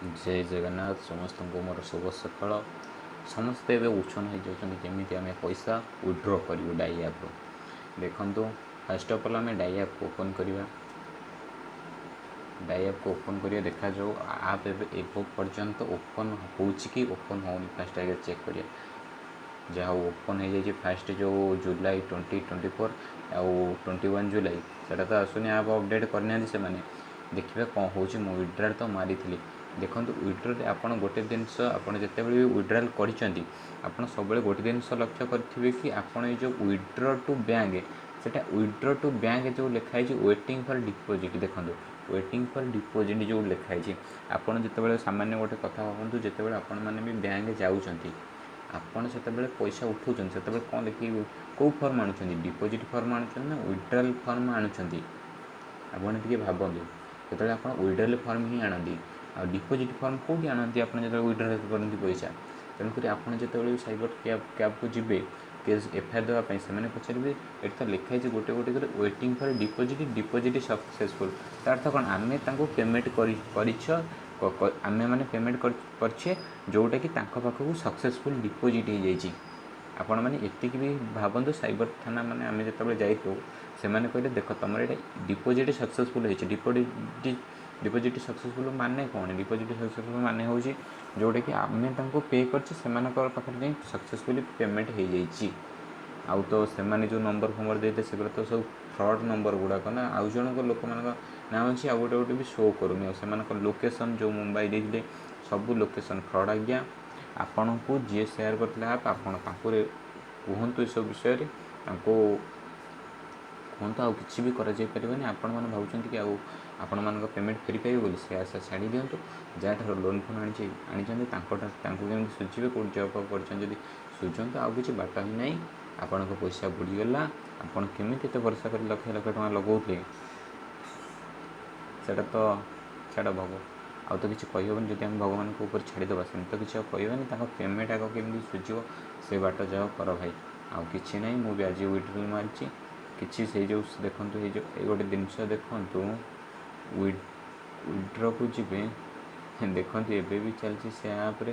जय जगन्नाथ समस्त को मोर शुभ सकाल समस्ते ए उछन हो जाती केमी आम पैसा विड्रॉ करूँ डाई ऐप देखु फास्ट अफ अल आम डाई ऐप को ओपन करवा डाई ऐप को ओपन करिए देखा जाओ आप एवं पर्यंत ओपन हो कि ओपन होनी फास्ट आगे चेक करिए जहाँ ओपन हो जाए फास्ट जो जुलाई 2024 आउ 21 जुलाई से तो आसुनी आप अपडेट करना से मैंने देखिए कौन हो विड्रॉल तो मारी देखो विड्रॉल आपड़ गोटे जिनस आपड़ जिते भी विड्रॉल कर सब गोटे जिनस लक्ष्य करेंगे कि आपड़ ये जो विड्रॉ टू बैंक सेटा विड्रॉ टू बैंक जो लिखाई वेटिंग फॉर डिपोजिट देखो वेटिंग फॉर डिपोजिट जो लिखाई आपड़ जिते सामान्य गोटे कथा भावतु जिते आपण मैंने भी बैंक जाऊँच आपड़ से पैसा उठाऊँ से कौन देखिए कौ फर्म आणुंट डिपोजिट फर्म आणुंट ना विड्रॉल फर्म आणुंट आपड़ टे भावतु जो आप विड्रॉल फर्म ही आनती आ डिपोजिट फर्म कौटी आनती आप जो विड्रॉल करते पैसा तेणुक आपड़ जो साइबर कैब को जी केस एफआईआर देवाई से पचारे ये तो लिखाई गोटे गोटे कर वेटिंग फॉर डिपोजिट सक्सेसफुल तार अर्थ कौन आम पेमेंट आम मैंने पेमेंट करे जोटा कि पाखक सक्सेसफुल डिपोजिट हो जाए आपण मैंने एति भी भावतु साइबर थाना माने आम जो जाइलु से कहले देख तुम ये डिपोजिट सक्सेसफुल हो डिपोजिट सक्सेसफुल माने कौन डिपोजिट सक्सेसफुल माने हूँ जोटा कि आम पे कर सक्सेसफुली पेमेंट हो जाए आउ तो से जो नंबर फंबर देते से तो सब फ्रॉड नंबर गुड़ाक ना आउ जनक लोक मान ना अच्छी आ गोटे गोटे भी शो करूनी से लोकेशन जो मुंबई देते सब लोकेशन फ्रॉड आज्ञा आपण को जी सेयार करते आप कहतु ये सब विषय कहतु आउ कि भी कर आपण मैंने भावुं कि आपण मान पेमेंट फेरी पाइबे बोली से आशा छाड़ी दिंतु जहाँ लोन फोन आनी सुझे कौट जब कर सुझंतु आउ कि बाट ही ना आपण पैसा बुड़ीगला आपड़ केमी वर्षा कर लक्ष लक्ष टका लगौले से तो छाड़ भग आउ तो किसी कहबन जब आम भगवान को ऊपर छाड़ीदे सेम तो किसी कहबनी पेमेंट आग केमी सुझो से बाट जाओ कर भाई आउ कि ना मुझे आज विड्रॉल मारी कि से जो देखो ये गोटे जिनस देखु विड्रॉ को जी देखो एबे भी चलती से आप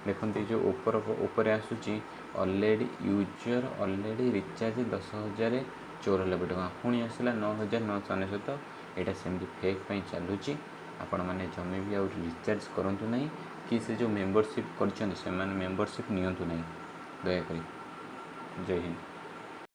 देखो जो ऊपर आसूँ ऑलरेडी यूजर ऑलरेडी रिचार्ज 10,094 टका पुणी आसला 9,997 यहाँ सेमती फेक चलुची आपण मैंने जमी भी आउ रिचार्ज करूँ ना कि से जो मेंबरशिप कर मेंबरशिप नियंतु ना दयाकोरी जय हिंद।